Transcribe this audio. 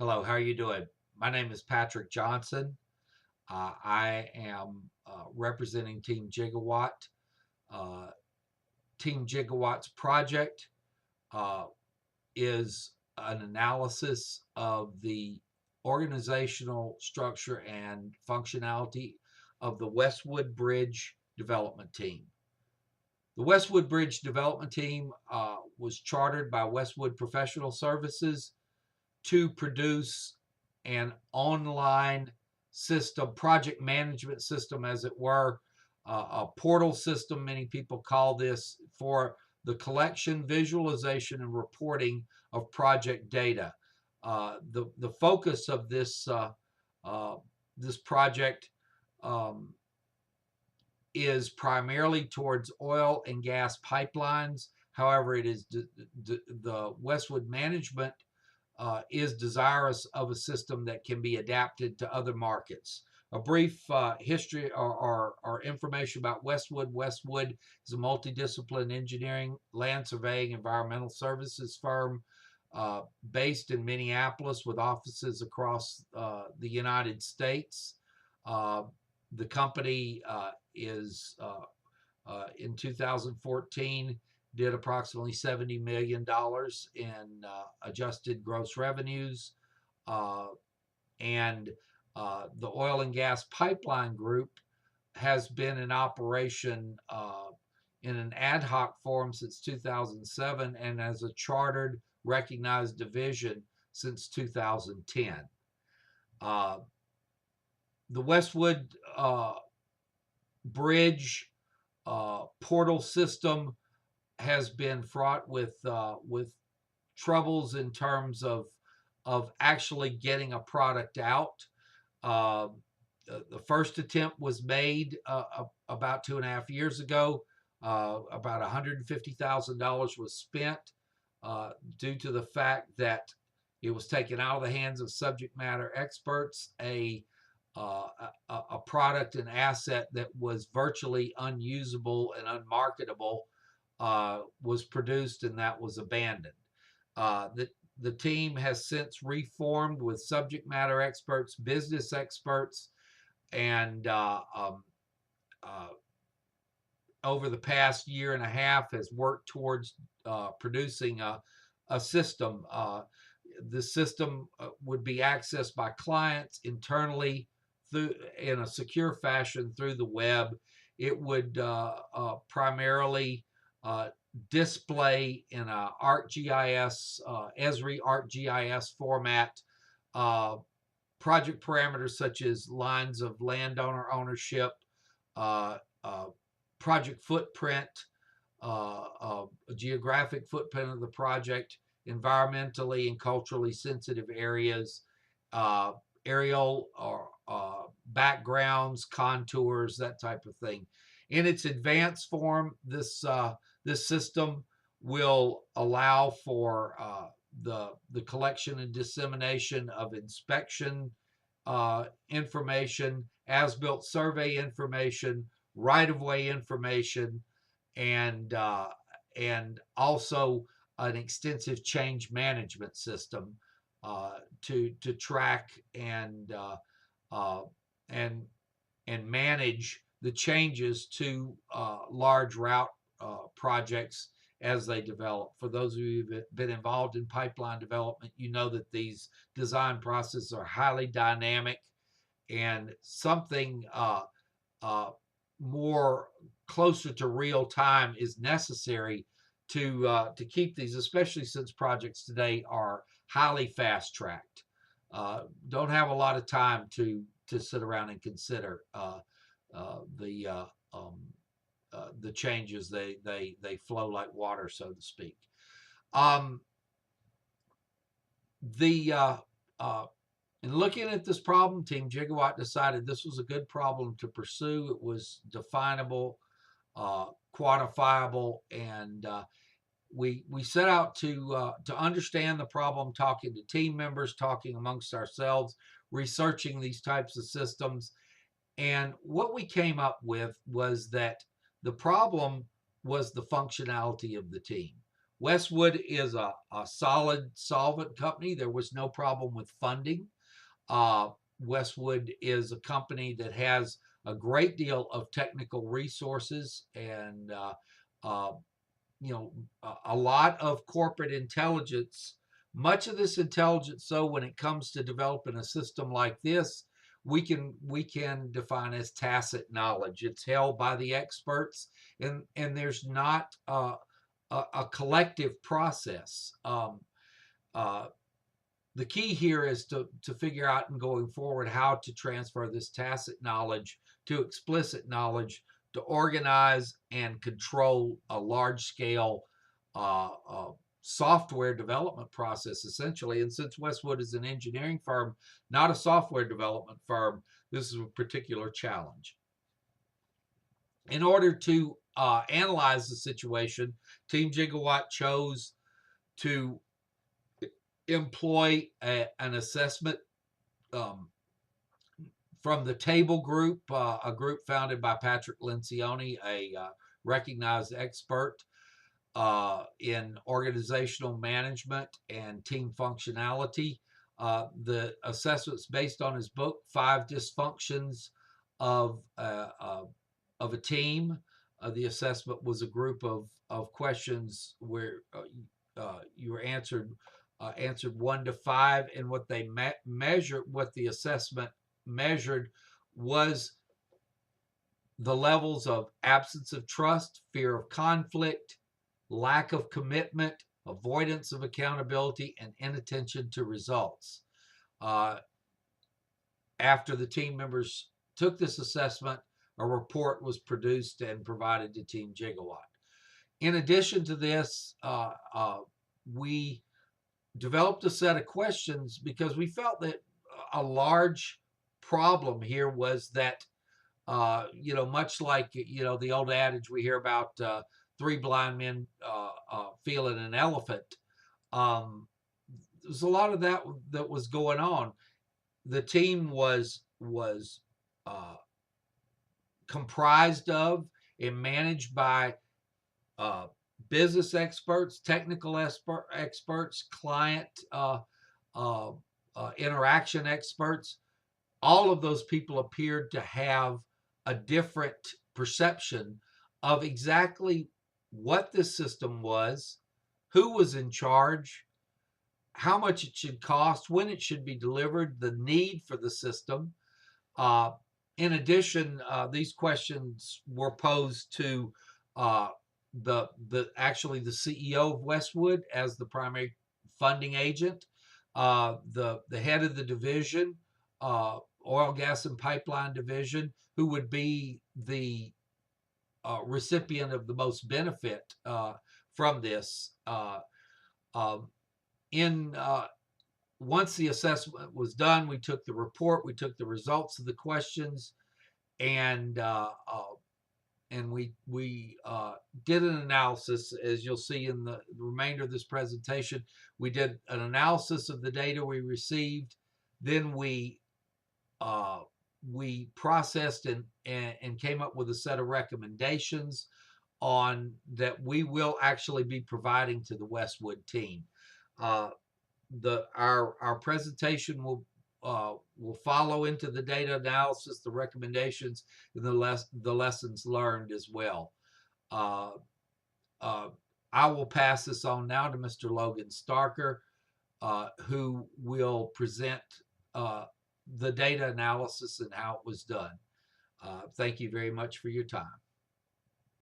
Hello, how are you doing? My name is Patrick Johnson. I am representing Team Gigawatt. Uh, Team Gigawatt's project uh, is an analysis of the organizational structure and functionality of the Westwood Bridge Development Team. The Westwood Bridge Development Team was chartered by Westwood Professional Services to produce an online system, project management system, as it were, a portal system, many people call this, for the collection, visualization, and reporting of project data. The focus of uh, this project um, is primarily towards oil and gas pipelines. However, it is the Westwood management is desirous of a system that can be adapted to other markets. A brief history or information about Westwood. Westwood is a multidiscipline engineering, land surveying, environmental services firm based in Minneapolis with offices across the United States. Uh, the company is in 2014 did approximately $70 million in adjusted gross revenues. Uh, and the oil and gas pipeline group has been in operation in an ad hoc form since 2007 and as a chartered recognized division since 2010. Uh, the Westwood Bridge portal system has been fraught with troubles in terms of actually getting a product out. Uh, the first attempt was made about 2.5 years ago. About $150,000 was spent due to the fact that it was taken out of the hands of subject matter experts. A product and asset that was virtually unusable and unmarketable was produced, and that was abandoned. The team has since reformed with subject matter experts, business experts, and uh, over the past year and a half has worked towards producing a system. The system would be accessed by clients internally through in a secure fashion through the web. It would primarily uh, display in a ArcGIS, Esri ArcGIS format, uh, project parameters such as lines of landowner ownership, uh, uh, project footprint, a geographic footprint of the project, environmentally and culturally sensitive areas, uh, aerial or backgrounds, contours, that type of thing. In its advanced form, this system will allow for the collection and dissemination of inspection information, as-built survey information, right-of-way information, and also an extensive change management system to track uh, and and manage the changes to large route projects as they develop. For those of you who've been involved in pipeline development, you know that these design processes are highly dynamic, and something uh, more closer to real time is necessary to keep these, especially since projects today are highly fast tracked. Don't have a lot of time to sit around and consider uh, the uh, um, the changes. They flow like water, so to speak. Um, the In looking at this problem, Team Gigawatt decided this was a good problem to pursue. It was definable, quantifiable, and we set out to understand the problem, talking to team members, talking amongst ourselves, researching these types of systems. And what we came up with was that the problem was the functionality of the team. Westwood is a solid solvent company. There was no problem with funding. Uh, Westwood is a company that has a great deal of technical resources and uh, a lot of corporate intelligence. Much of this intelligence, so when it comes to developing a system like this, we can define as tacit knowledge. It's held by the experts, and there's not a collective process. Uh, the key here is to figure out and going forward how to transfer this tacit knowledge to explicit knowledge to organize and control a large scale software development process essentially. And since Westwood is an engineering firm, not a software development firm, this is a particular challenge. In order to analyze the situation, Team Gigawatt chose to employ an assessment from the Table Group, a group founded by Patrick Lencioni, a recognized expert in organizational management and team functionality. The assessment's based on his book, Five Dysfunctions of a Team. The assessment was a group of questions where you were answered 1 to 5, and what they measured, what the assessment measured, was the levels of absence of trust, fear of conflict, lack of commitment, avoidance of accountability, and inattention to results. After the team members took this assessment, a report was produced and provided to Team Gigawatt. In addition to this, we developed a set of questions because we felt that a large problem here was that, much like, the old adage we hear about, 3 blind men feeling an elephant. There's a lot of that was going on. The team was comprised of and managed by business experts, technical experts, client interaction experts. All of those people appeared to have a different perception of exactly what this system was, who was in charge, how much it should cost, when it should be delivered, the need for the system. In addition, these questions were posed to the CEO of Westwood as the primary funding agent, the head of the division, oil, gas, and pipeline division, who would be the recipient of the most benefit from this. Once the assessment was done, we took the report, we took the results of the questions, and we did an analysis. As you'll see in the remainder of this presentation, we did an analysis of the data we received. Then we processed and came up with a set of recommendations on that we will actually be providing to the Westwood team. Our presentation will follow into the data analysis, the recommendations, and the lessons learned as well. I will pass this on now to Mr. Logan Starker, who will present the data analysis and how it was done. Thank you very much for your time.